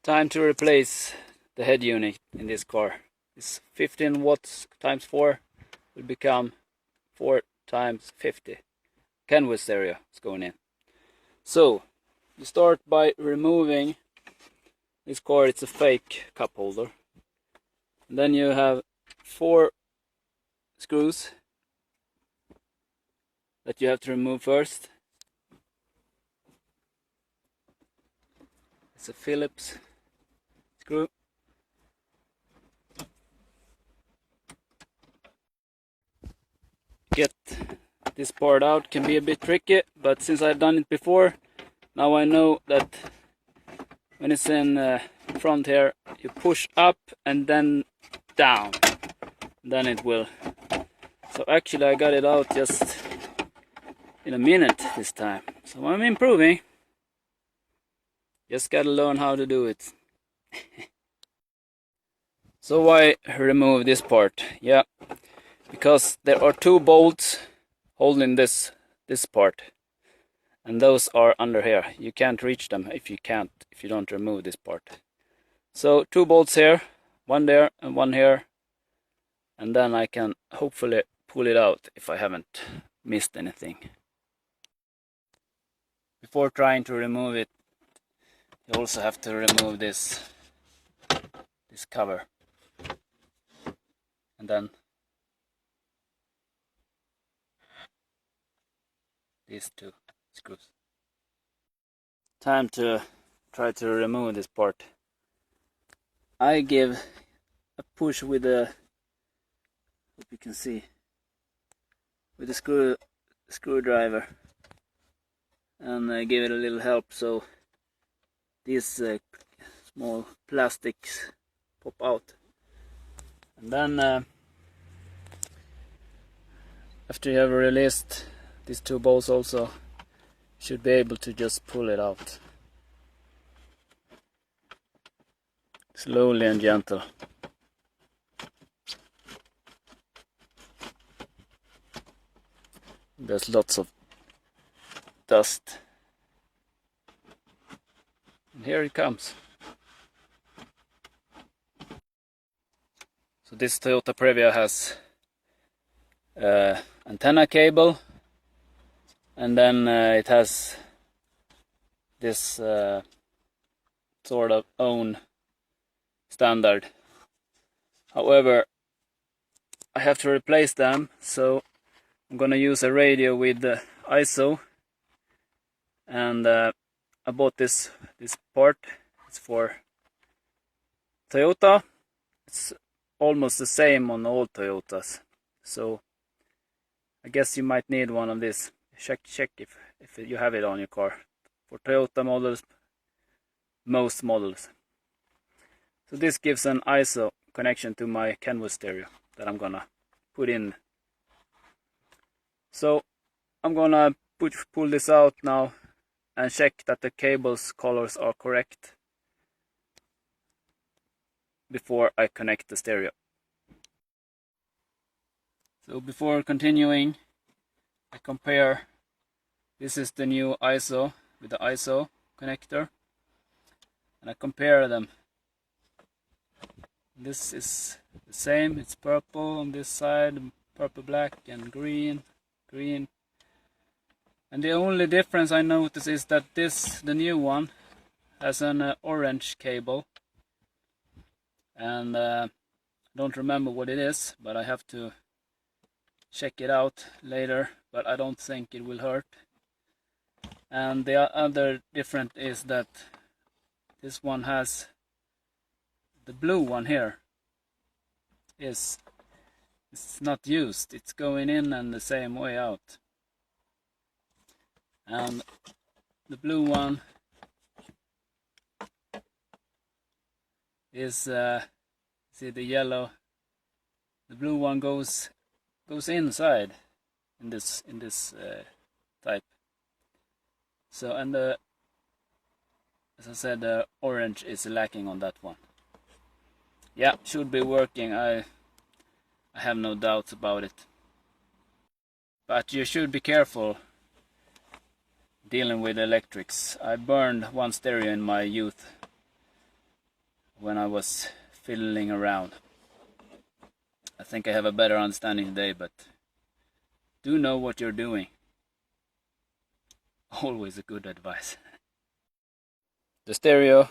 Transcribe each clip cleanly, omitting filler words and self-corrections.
Time to replace the head unit in this car. This 15 watts times 4 will become 4 times 50. Kenwood stereo is going in. So you start by removing this cord. It's a fake cup holder. And then you have 4 screws that you have to remove first. It's a Phillips screw. Get this part out can be a bit tricky, but since I've done it before, now I know that when it's in front here, you push up and then down, then it will. So actually I got it out just in a minute this time, so I'm improving. Just gotta learn how to do it. So why remove this part? Yeah, because there are 2 bolts holding this part, and those are under here. You can't reach them if you don't remove this part. So 2 bolts here, one there and one here, and then I can hopefully pull it out if I haven't missed anything. Before trying to remove it, you also have to remove this cover, and then these 2 screws. Time to try to remove this part. I give a push with the, hope you can see, with the screwdriver, and I give it a little help so these small plastics pop out. And then after you have released these 2 bolts also, you should be able to just pull it out. Slowly and gentle. There's lots of dust. And here it comes. So this Toyota Previa has antenna cable, and then it has this sort of own standard. However, I have to replace them, so I'm gonna use a radio with the ISO, and I bought this part. It's for Toyota. It's almost the same on all Toyotas, so I guess you might need one of these. Check if you have it on your car. For Toyota models, most models. So this gives an ISO connection to my Kenwood stereo that I'm gonna put in. So I'm gonna pull this out now and check that the cable's colors are correct before I connect the stereo. So before continuing, I compare. This is the new ISO with the ISO connector, and I compare them. This is the same, it's purple on this side, purple, black, and green. And the only difference I notice is that the new one, has an orange cable, and I don't remember what it is, but I have to check it out later, but I don't think it will hurt. And the other difference is that this one has, the blue one here it's not used, it's going in and the same way out. And the blue one is see the yellow, the blue one goes inside in this type. So, and as I said, the orange is lacking on that one. Yeah, should be working. I have no doubts about it. But you should be careful dealing with electrics. I burned one stereo in my youth, when I was fiddling around. I think I have a better understanding today, but do know what you're doing. Always a good advice. The stereo,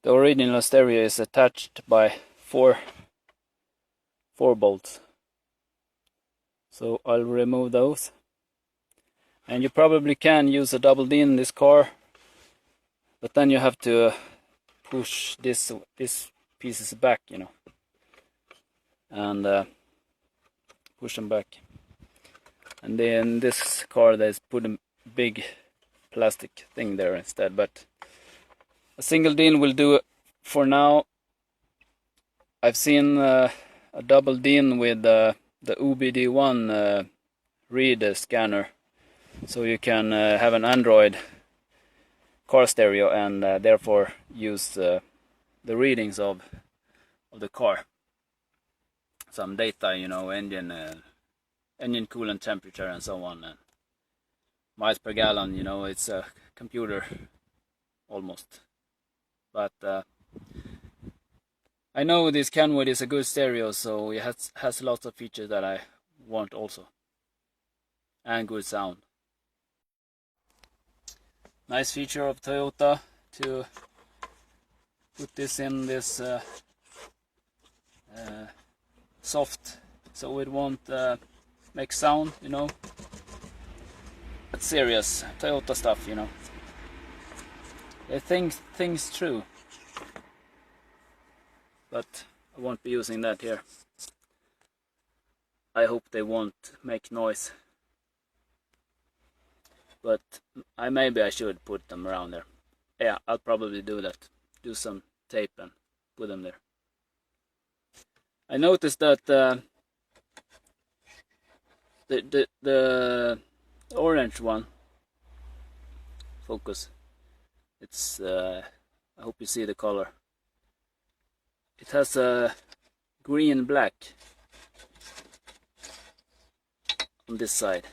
the original stereo is attached by four bolts. So I'll remove those. And you probably can use a double D in this car, but then you have to push this pieces back, you know, and push them back. And then this car, they put a big plastic thing there instead, but a single DIN will do for now. I've seen a double DIN with the UBD1 read scanner, so you can have an Android car stereo and therefore use the readings of the car, some data, you know, engine coolant temperature and so on, and miles per gallon. You know, it's a computer almost. But I know this Kenwood is a good stereo, so it has lots of features that I want also, and good sound. Nice feature of Toyota to put this in this soft, so it won't make sound, you know. It's serious Toyota stuff, you know. They think things through, but I won't be using that here. I hope they won't make noise, but maybe I should put them around there. Yeah, I'll probably do that. Do some tape and put them there. I noticed that the orange one, focus. It's I hope you see the color. It has a green black on this side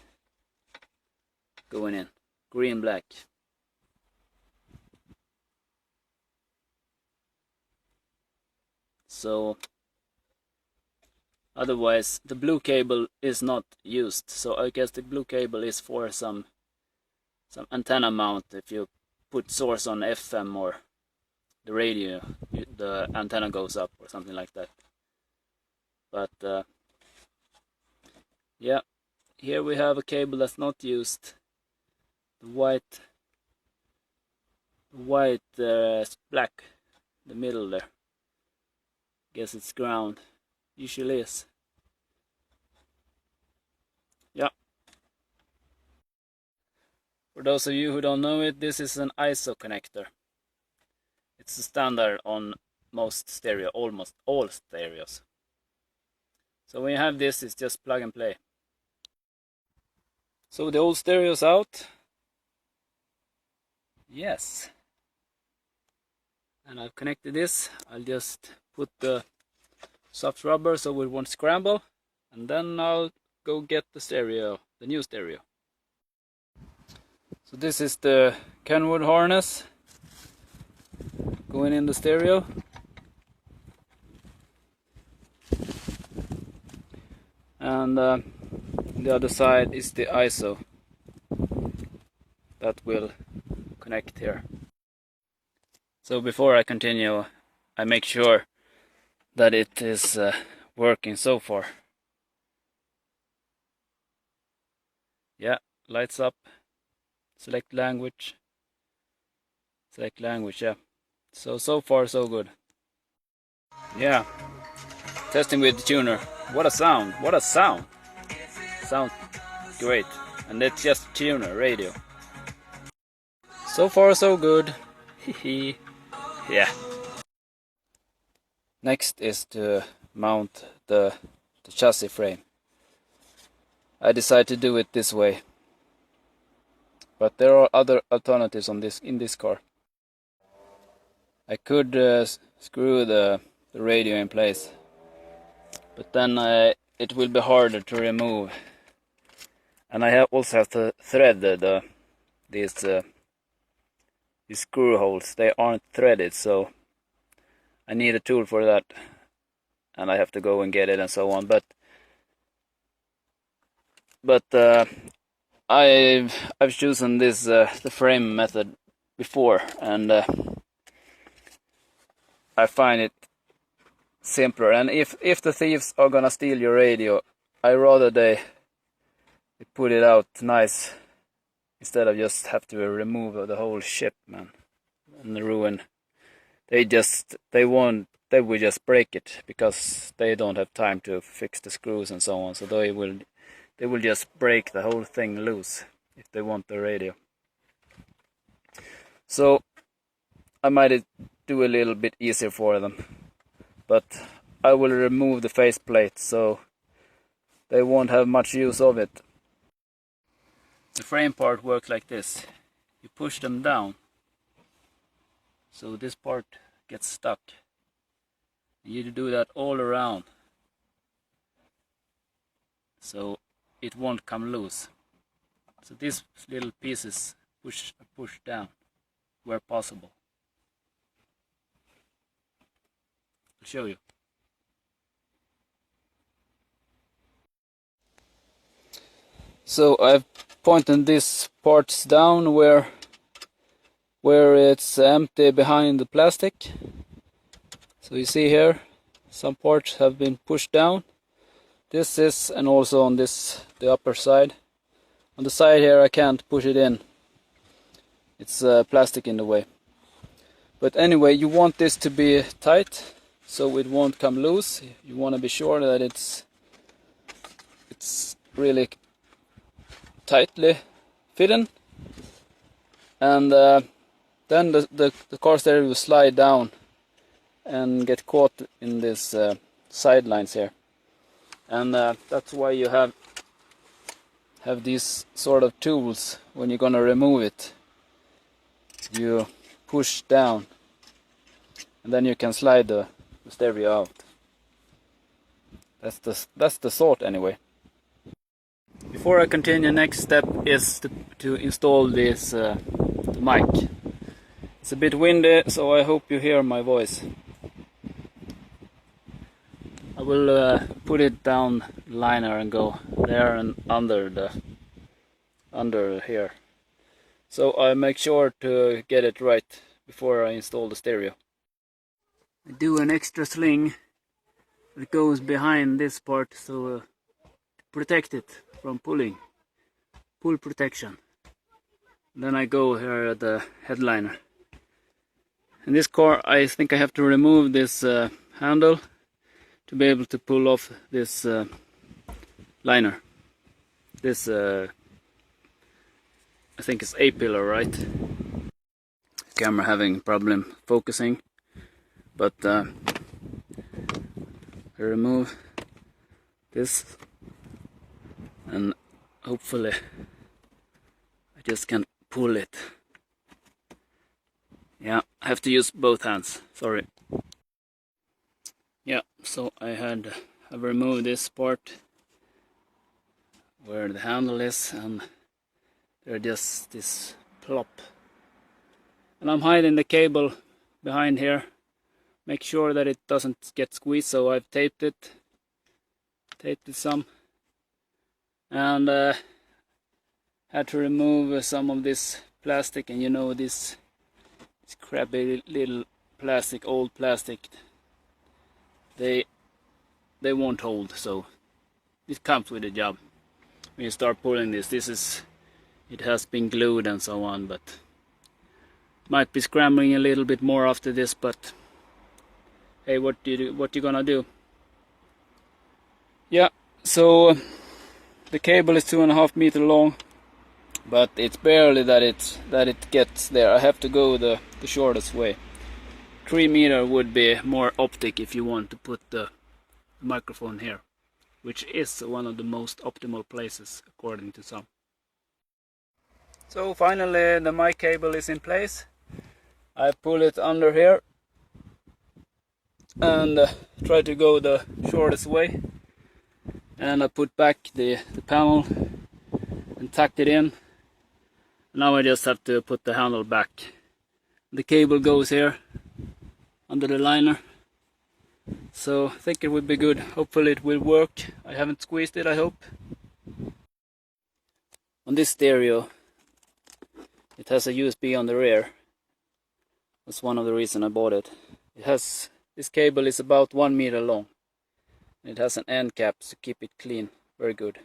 going in, green black. So otherwise the blue cable is not used, so I guess the blue cable is for some antenna mount. If you put source on FM or the radio, the antenna goes up or something like that. But yeah, here we have a cable that's not used. The white black, the middle there. Guess it's ground. Usually is. Yeah. For those of you who don't know it, this is an ISO connector. It's a standard on most stereo, almost all stereos. So when you have this, it's just plug and play. So the old stereo's out. Yes. And I've connected this. I'll just put the soft rubber so it won't scramble, and then I'll go get the stereo, the new stereo. So this is the Kenwood harness going in the stereo. And the other side is the ISO that will connect here. So before I continue, I make sure that it is working so far. Yeah, lights up. Select language. Select language, yeah. So far so good. Yeah. Testing with the tuner. What a sound, what a sound. Sounds great. And it's just tuner, radio. So far so good. Hehe. Yeah. Next is to mount the chassis frame. I decided to do it this way, but there are other alternatives on in this car. I could screw the radio in place, but then it will be harder to remove, and I also have to thread these screw holes. They aren't threaded, so I need a tool for that, and I have to go and get it and so on. But I've chosen this the frame method before, and I find it simpler. And if the thieves are gonna steal your radio, I rather they put it out nice instead of just have to remove the whole ship, man, and ruin. They will just break it because they don't have time to fix the screws and so on. So they will just break the whole thing loose if they want the radio. So I might do a little bit easier for them, but I will remove the faceplate so they won't have much use of it. The frame part works like this. You push them down, so this part gets stuck. You do that all around, so it won't come loose. So these little pieces push down where possible. I'll show you. So I've pointed these parts down where it's empty behind the plastic. So you see here, some parts have been pushed down. This is, and also on this, the upper side. On the side here I can't push it in. It's plastic in the way. But anyway, you want this to be tight so it won't come loose. You want to be sure that it's really tightly fitting. And then the car stereo will slide down and get caught in these sidelines here. And that's why you have these sort of tools when you're gonna remove it. You push down and then you can slide the stereo out. That's the thought anyway. Before I continue, next step is to install this mic. It's a bit windy, so I hope you hear my voice. I will put it down the liner and go there and under here. So I make sure to get it right before I install the stereo. I do an extra sling that goes behind this part, so to protect it from pulling. Pull protection. Then I go here at the headliner. In this car I think I have to remove this handle to be able to pull off this liner. This I think it's A-pillar, right? Camera having problem focusing, but I remove this and hopefully I just can pull it. Yeah, I have to use both hands, sorry. Yeah, so I've removed this part where the handle is, and there's just this plop. And I'm hiding the cable behind here. Make sure that it doesn't get squeezed, so I've taped it some. And had to remove some of this plastic, and you know this crappy little plastic, old plastic, they won't hold, so it comes with the job. When you start pulling this, it has been glued and so on, but might be scrambling a little bit more after this, but hey, what you gonna do? Yeah, so the cable is 2.5 meters long, but it's barely that it gets there. I have to go the shortest way. 3 meters would be more optic if you want to put the microphone here, which is one of the most optimal places according to some. So finally the mic cable is in place. I pull it under here and try to go the shortest way, and I put back the panel and tacked it in. Now I just have to put the handle back. The cable goes here under the liner, So I think it would be good. Hopefully it will work. I haven't squeezed it, I hope. On this stereo, it has a USB on the rear. That's one of the reasons I bought it. This cable is about 1 meter long. It has an end cap to keep it clean. Very good.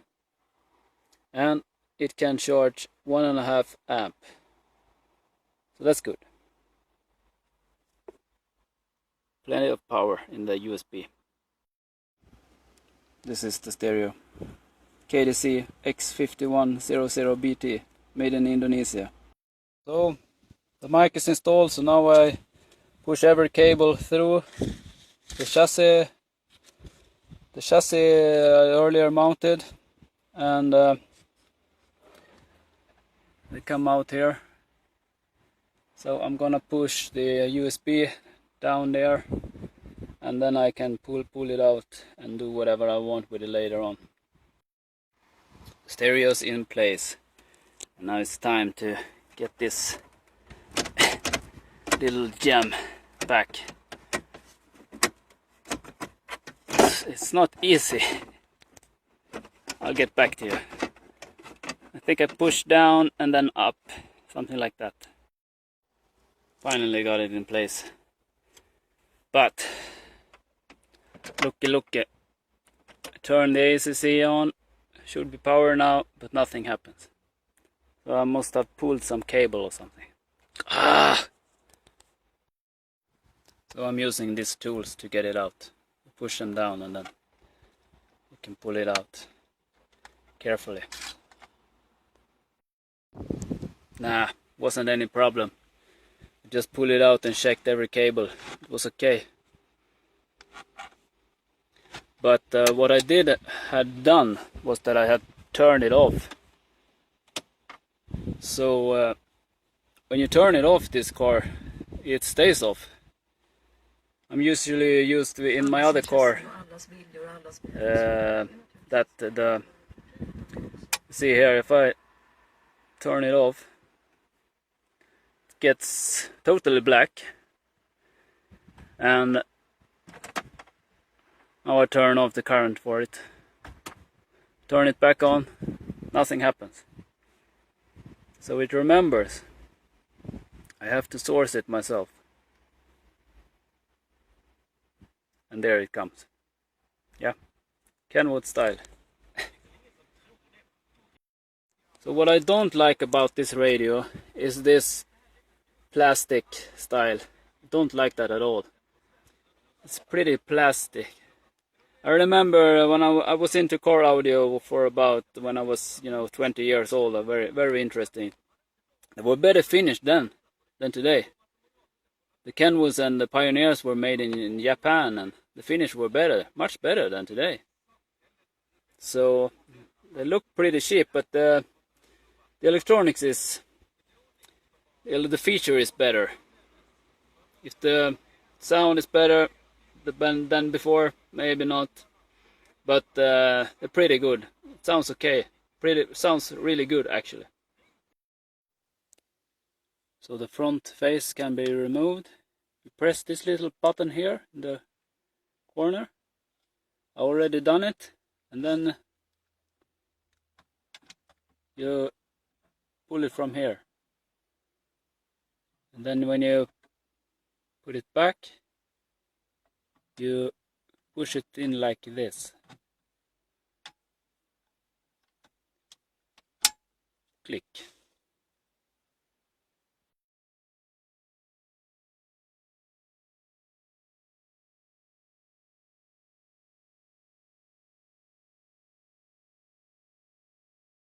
And it can charge 1.5 amp. So that's good. Plenty of power in the USB. This is the stereo. KDC X5100BT, made in Indonesia. So the mic is installed, so now I push every cable through the chassis. The chassis earlier mounted, and they come out here. So I'm gonna push the USB down there, and then I can pull it out and do whatever I want with it later on. Stereo's in place. And now it's time to get this little gem back. It's not easy. I'll get back to you. I think I pushed down and then up, something like that. Finally got it in place. But looky. I turn the ACC on. Should be power now, but nothing happens. So I must have pulled some cable or something. So I'm using these tools to get it out. Push them down and then you can pull it out carefully. Nah, wasn't any problem. I just pulled it out and checked every cable. It was okay. But what I had done was that I had turned it off. So when you turn it off, this car, it stays off. I'm usually used to, in my other car, see here, if I turn it off, it gets totally black, and now I turn off the current for it, turn it back on, nothing happens. So it remembers. I have to source it myself. And there it comes. Yeah, Kenwood style. So what I don't like about this radio is this plastic style. I don't like that at all. It's pretty plastic. I remember when I was into car audio for about, when I was 20 years old, very interesting. They were better finished then than today. The Kenwoods and the Pioneers were made in Japan, and the finish were better, much better than today. So they look pretty cheap, but the electronics is, the feature is better. If the sound is better than before, maybe not, but they're pretty good. It sounds okay. Sounds really good actually. So the front face can be removed. You press this little button here in the corner. I already done it, and then you pull it from here, and then when you put it back, you push it in like this. Click.